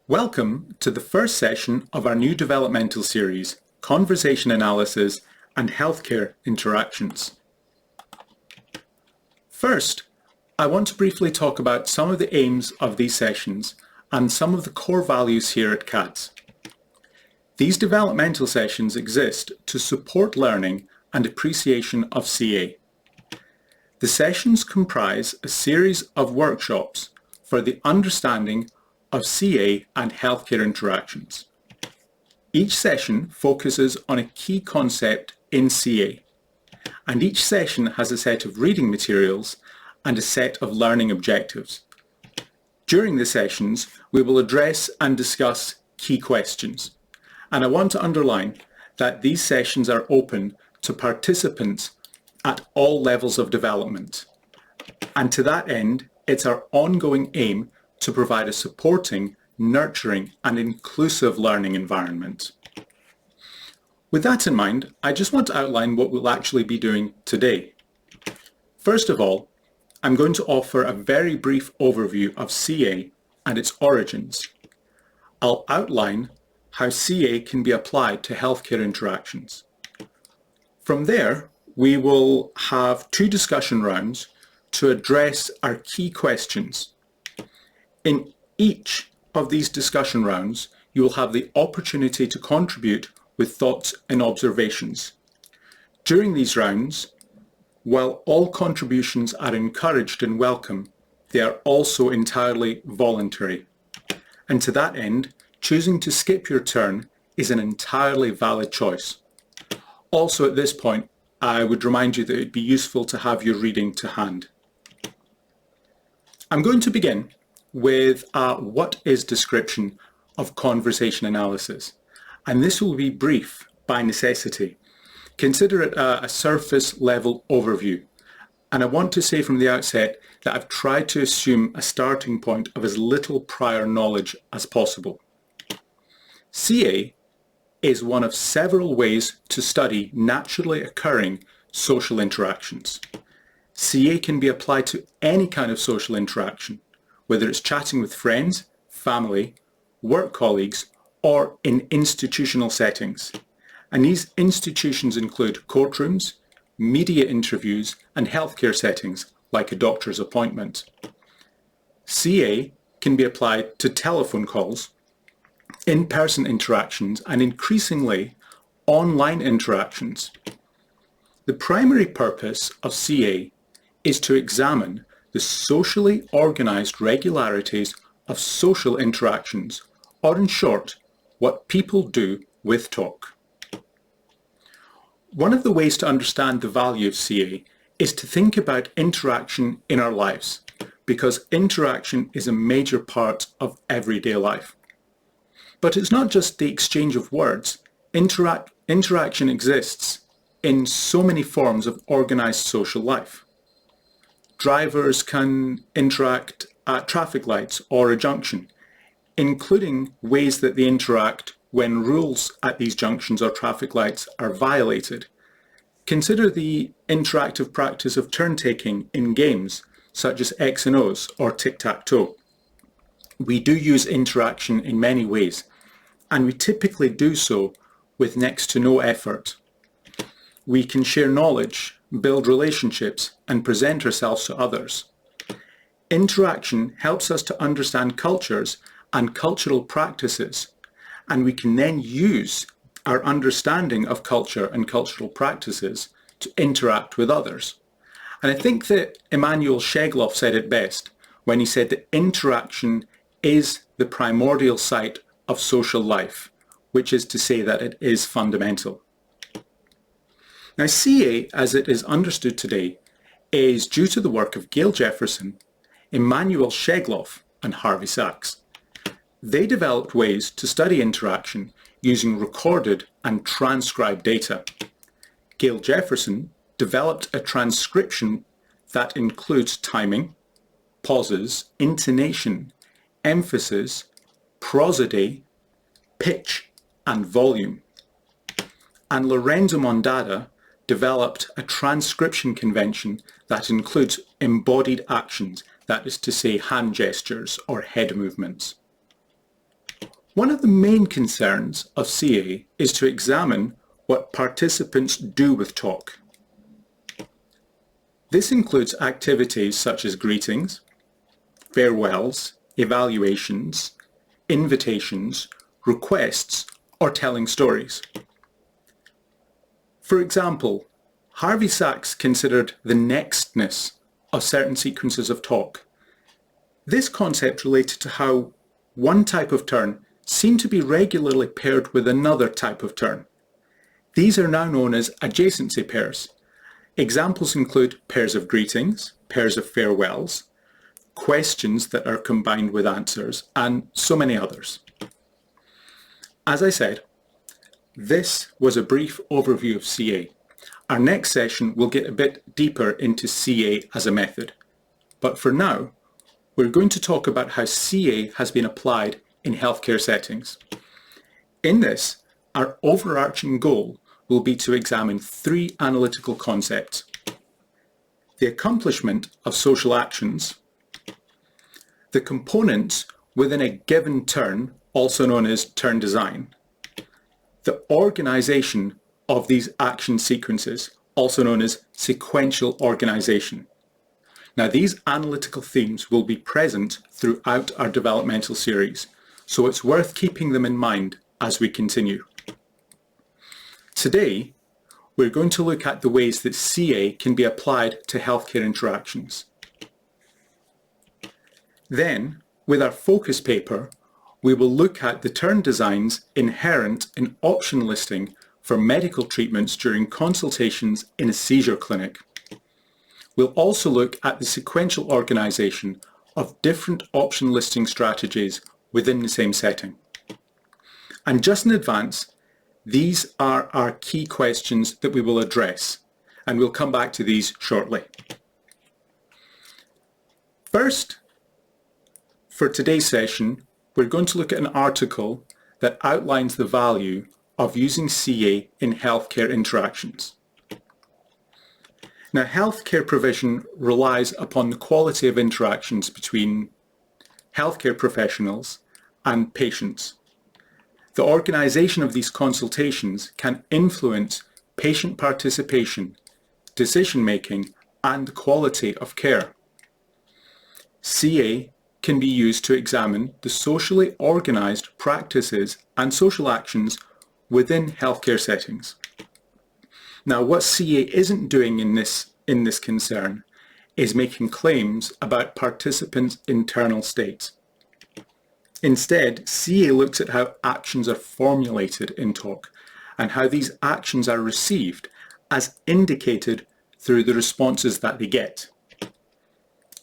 Welcome to the first session of our new developmental series, Conversation Analysis and Healthcare Interactions. First, I want to briefly talk about some of the aims of these sessions and some of the core values here at CADSS. These developmental sessions exist to support learning and appreciation of CA. The sessions comprise a series of workshops for the understanding of CA and healthcare interactions. Each session focuses on a key concept in CA, and each session has a set of reading materials and a set of learning objectives. During the sessions, we will address and discuss key questions, and I want to underline that these sessions are open to participants at all levels of development, and to that end, it's our ongoing aim to provide a supporting, nurturing and inclusive learning environment. With that in mind, I just want to outline what we'll actually be doing today. First of all, I'm going to offer a very brief overview of CA and its origins. I'll outline how CA can be applied to healthcare interactions. From there, we will have two discussion rounds to address our key questions. In each of these discussion rounds, you will have the opportunity to contribute with thoughts and observations. During these rounds, while all contributions are encouraged and welcome, they are also entirely voluntary. And to that end, choosing to skip your turn is an entirely valid choice. Also at this point, I would remind you that it would be useful to have your reading to hand. I'm going to begin with a what is description of conversation analysis, and this will be brief by necessity. Consider it a surface level overview, and I want to say from the outset that I've tried to assume a starting point of as little prior knowledge as possible. CA is one of several ways to study naturally occurring social interactions. CA can be applied to any kind of social interaction, whether it's chatting with friends, family, work colleagues, or in institutional settings. And these institutions include courtrooms, media interviews, and healthcare settings, like a doctor's appointment. CA can be applied to telephone calls, in-person interactions, and increasingly, online interactions. The primary purpose of CA is to examine the socially organized regularities of social interactions, or in short, what people do with talk. One of the ways to understand the value of CA is to think about interaction in our lives, because interaction is a major part of everyday life. But it's not just the exchange of words. Interaction exists in so many forms of organized social life. Drivers can interact at traffic lights or a junction, including ways that they interact when rules at these junctions or traffic lights are violated. Consider the interactive practice of turn-taking in games such as X and O's or tic-tac-toe. We do use interaction in many ways, and we typically do so with next to no effort. We can share knowledge, build relationships, and present ourselves to others. Interaction helps us to understand cultures and cultural practices, and we can then use our understanding of culture and cultural practices to interact with others. And I think that Emanuel Shegloff said it best when he said that interaction is the primordial site of social life, which is to say that it is fundamental. Now, CA, as it is understood today, is due to the work of Gail Jefferson, Emanuel Shegloff, and Harvey Sachs. They developed ways to study interaction using recorded and transcribed data. Gail Jefferson developed a transcription that includes timing, pauses, intonation, emphasis, prosody, pitch, and volume. And Lorenzo Mondada developed a transcription convention that includes embodied actions, that is to say hand gestures or head movements. One of the main concerns of CA is to examine what participants do with talk. This includes activities such as greetings, farewells, evaluations, invitations, requests, or telling stories. For example, Harvey Sachs considered the nextness of certain sequences of talk. This concept related to how one type of turn seemed to be regularly paired with another type of turn. These are now known as adjacency pairs. Examples include pairs of greetings, pairs of farewells, questions that are combined with answers, and so many others. As I said, this was a brief overview of CA. Our next session will get a bit deeper into CA as a method. But for now, we're going to talk about how CA has been applied in healthcare settings. In this, our overarching goal will be to examine three analytical concepts: the accomplishment of social actions, the components within a given turn, also known as turn design, the organization of these action sequences, also known as sequential organization. Now, these analytical themes will be present throughout our developmental series, so it's worth keeping them in mind as we continue. Today, we're going to look at the ways that CA can be applied to healthcare interactions. Then, with our focus paper, we will look at the turn designs inherent in option listing for medical treatments during consultations in a seizure clinic. We'll also look at the sequential organization of different option listing strategies within the same setting. And just in advance, these are our key questions that we will address, and we'll come back to these shortly. First, for today's session, we're going to look at an article that outlines the value of using CA in healthcare interactions. Now, healthcare provision relies upon the quality of interactions between healthcare professionals and patients. The organization of these consultations can influence patient participation, decision-making, and quality of care. CA can be used to examine the socially organized practices and social actions within healthcare settings. Now, what CA isn't doing in this concern is making claims about participants' internal states. Instead, CA looks at how actions are formulated in talk and how these actions are received as indicated through the responses that they get.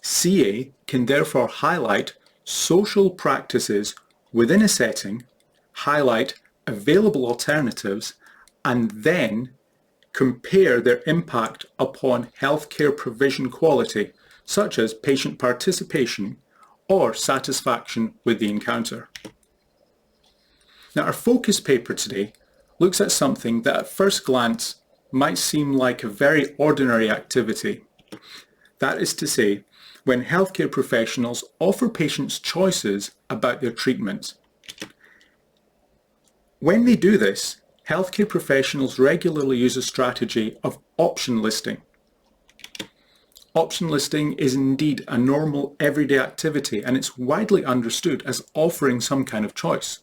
CA can therefore highlight social practices within a setting, highlight available alternatives, and then compare their impact upon healthcare provision quality, such as patient participation or satisfaction with the encounter. Now, our focus paper today looks at something that at first glance might seem like a very ordinary activity. That is to say, when healthcare professionals offer patients choices about their treatment. When they do this, healthcare professionals regularly use a strategy of option listing. Option listing is indeed a normal everyday activity, and it's widely understood as offering some kind of choice.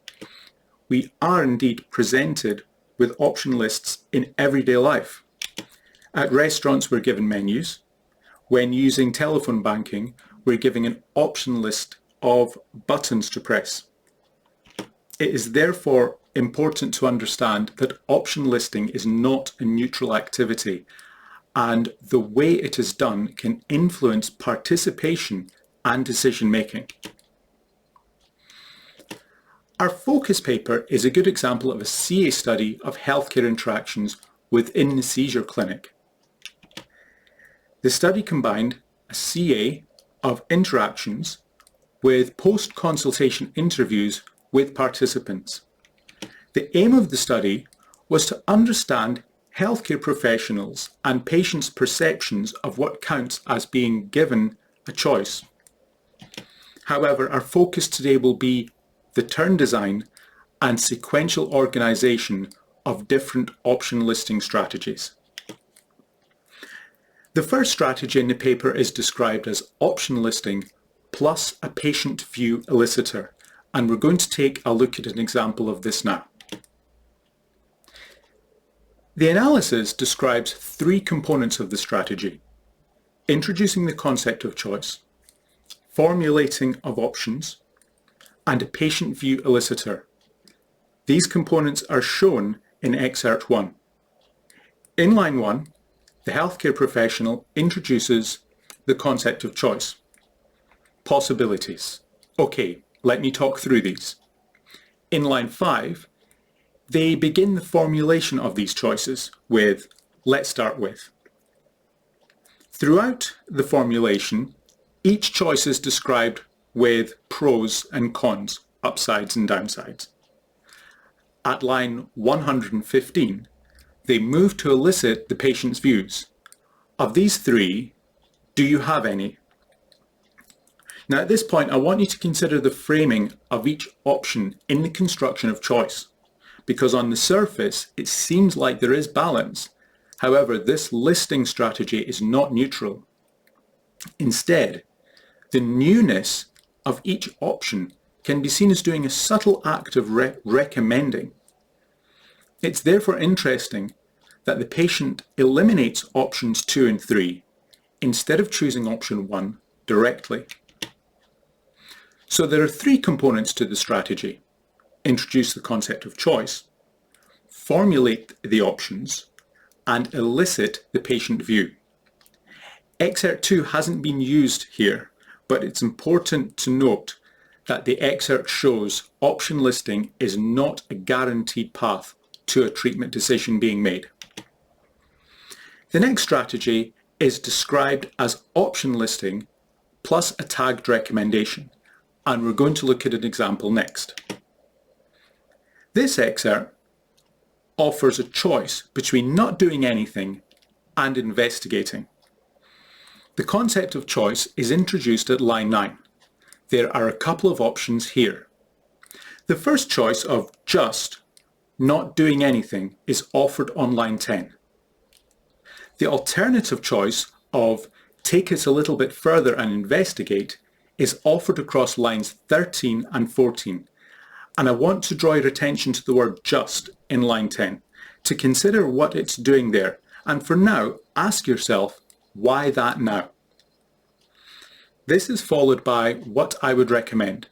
We are indeed presented with option lists in everyday life. At restaurants, we're given menus. When using telephone banking, we're given an option list of buttons to press. It is therefore important to understand that option listing is not a neutral activity, and the way it is done can influence participation and decision making. Our focus paper is a good example of a CA study of healthcare interactions within the seizure clinic. The study combined a CA of interactions with post-consultation interviews with participants. The aim of the study was to understand healthcare professionals and patients' perceptions of what counts as being given a choice. However, our focus today will be the turn design and sequential organization of different option listing strategies. The first strategy in the paper is described as option listing plus a patient view elicitor, and we're going to take a look at an example of this now. The analysis describes three components of the strategy: introducing the concept of choice, formulating of options, and a patient view elicitor. These components are shown in excerpt 1. In line 1, the healthcare professional introduces the concept of choice. Possibilities. Okay, let me talk through these. In line 5, they begin the formulation of these choices with, let's start with. Throughout the formulation, each choice is described with pros and cons, upsides and downsides. At line 115, they move to elicit the patient's views. Of these three, do you have any? Now at this point, I want you to consider the framing of each option in the construction of choice, because on the surface, it seems like there is balance. However, this listing strategy is not neutral. Instead, the newness of each option can be seen as doing a subtle act of recommending. It's therefore interesting that the patient eliminates options 2 and 3 instead of choosing option 1 directly. So there are three components to the strategy: introduce the concept of choice, formulate the options, and elicit the patient view. Excerpt 2 hasn't been used here, but it's important to note that the excerpt shows option listing is not a guaranteed path to a treatment decision being made. The next strategy is described as option listing plus a tagged recommendation, and we're going to look at an example next. This excerpt offers a choice between not doing anything and investigating. The concept of choice is introduced at line 9. There are a couple of options here. The first choice of just not doing anything is offered on line 10. The alternative choice of take it a little bit further and investigate is offered across lines 13 and 14. And I want to draw your attention to the word just in line 10 to consider what it's doing there. And for now, ask yourself, why that now? This is followed by what I would recommend.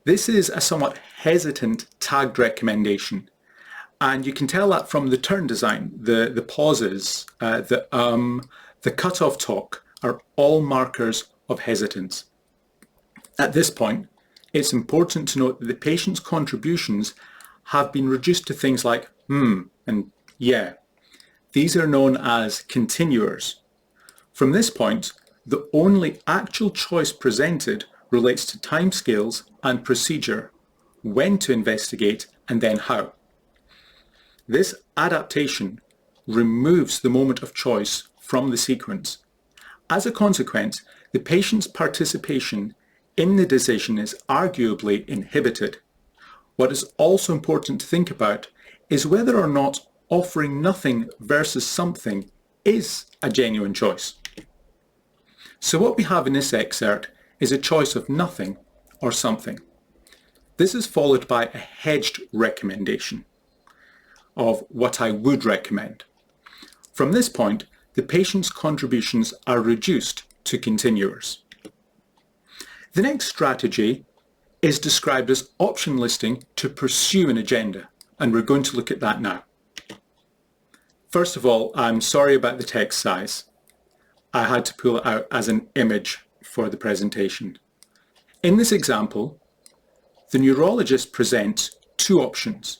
This is a somewhat hesitant tagged recommendation. And you can tell that from the turn design. The pauses, the cut-off talk are all markers of hesitance. At this point, it's important to note that the patient's contributions have been reduced to things like and yeah. These are known as continuers. From this point, the only actual choice presented relates to timescales and procedure, when to investigate and then how. This adaptation removes the moment of choice from the sequence. As a consequence, the patient's participation in the decision is arguably inhibited. What is also important to think about is whether or not offering nothing versus something is a genuine choice. So what we have in this excerpt is a choice of nothing or something. This is followed by a hedged recommendation of what I would recommend. From this point, the patient's contributions are reduced to continuers. The next strategy is described as option listing to pursue an agenda, and we're going to look at that now. First of all, I'm sorry about the text size. I had to pull it out as an image for the presentation. In this example, the neurologist presents two options.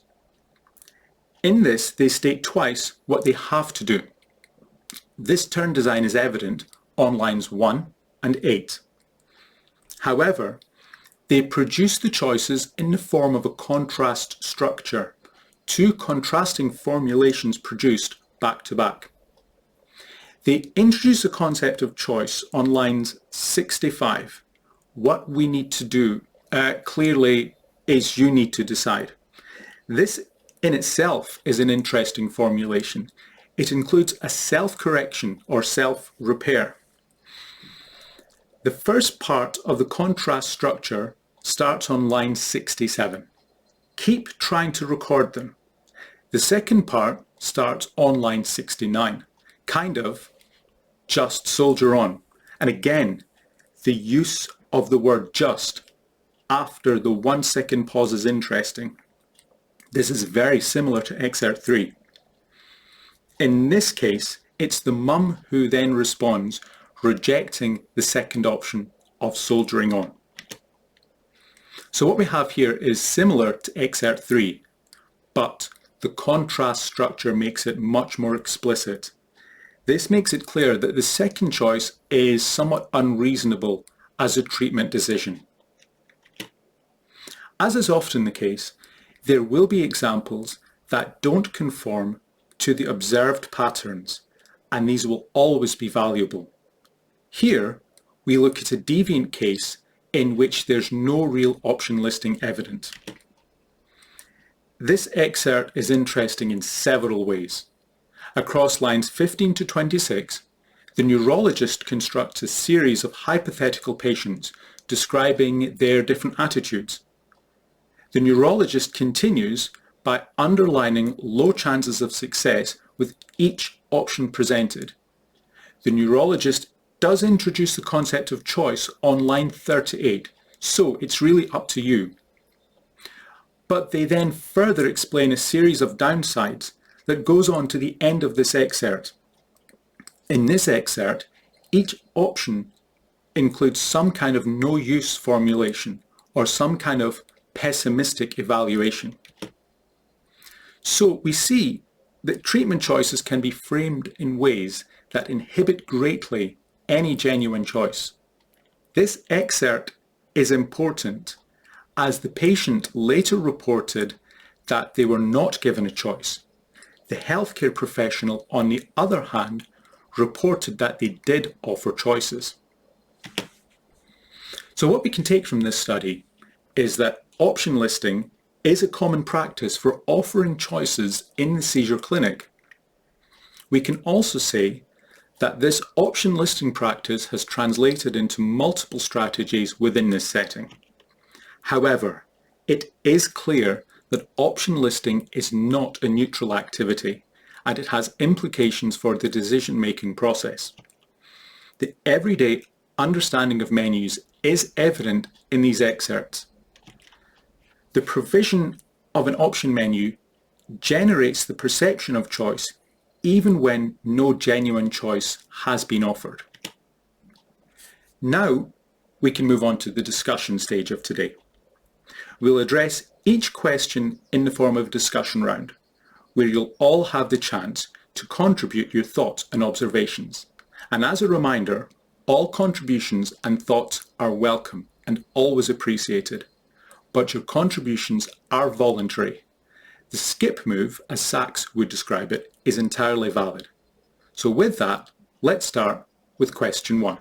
In this, they state twice what they have to do. This turn design is evident on lines 1 and 8. However, they produce the choices in the form of a contrast structure, two contrasting formulations produced back to back. They introduce the concept of choice on lines 65. What we need to do clearly is you need to decide. This in itself is an interesting formulation. It includes a self-correction or self-repair. The first part of the contrast structure starts on line 67. Keep trying to record them. The second part starts on line 69. Kind of, just soldier on. And again, the use of the word just after the 1 second pause is interesting. This is very similar to excerpt 3. In this case, it's the mum who then responds, rejecting the second option of soldiering on. So what we have here is similar to excerpt 3, but the contrast structure makes it much more explicit. This makes it clear that the second choice is somewhat unreasonable as a treatment decision. As is often the case, there will be examples that don't conform to the observed patterns, and these will always be valuable. Here, we look at a deviant case in which there's no real option listing evident. This excerpt is interesting in several ways. Across lines 15 to 26, the neurologist constructs a series of hypothetical patients describing their different attitudes. The neurologist continues by underlining low chances of success with each option presented. The neurologist does introduce the concept of choice on line 38, so it's really up to you. But they then further explain a series of downsides that goes on to the end of this excerpt. In this excerpt, each option includes some kind of no-use formulation or some kind of pessimistic evaluation. So we see that treatment choices can be framed in ways that inhibit greatly any genuine choice. This excerpt is important as the patient later reported that they were not given a choice. The healthcare professional, on the other hand, reported that they did offer choices. So what we can take from this study is that option listing is a common practice for offering choices in the seizure clinic. We can also say that this option listing practice has translated into multiple strategies within this setting. However, it is clear that option listing is not a neutral activity, and it has implications for the decision-making process. The everyday understanding of menus is evident in these excerpts. The provision of an option menu generates the perception of choice even when no genuine choice has been offered. Now we can move on to the discussion stage of today. We'll address each question in the form of a discussion round, where you'll all have the chance to contribute your thoughts and observations. And as a reminder, all contributions and thoughts are welcome and always appreciated, but your contributions are voluntary. The skip move, as Sachs would describe it, is entirely valid. So with that, let's start with question 1.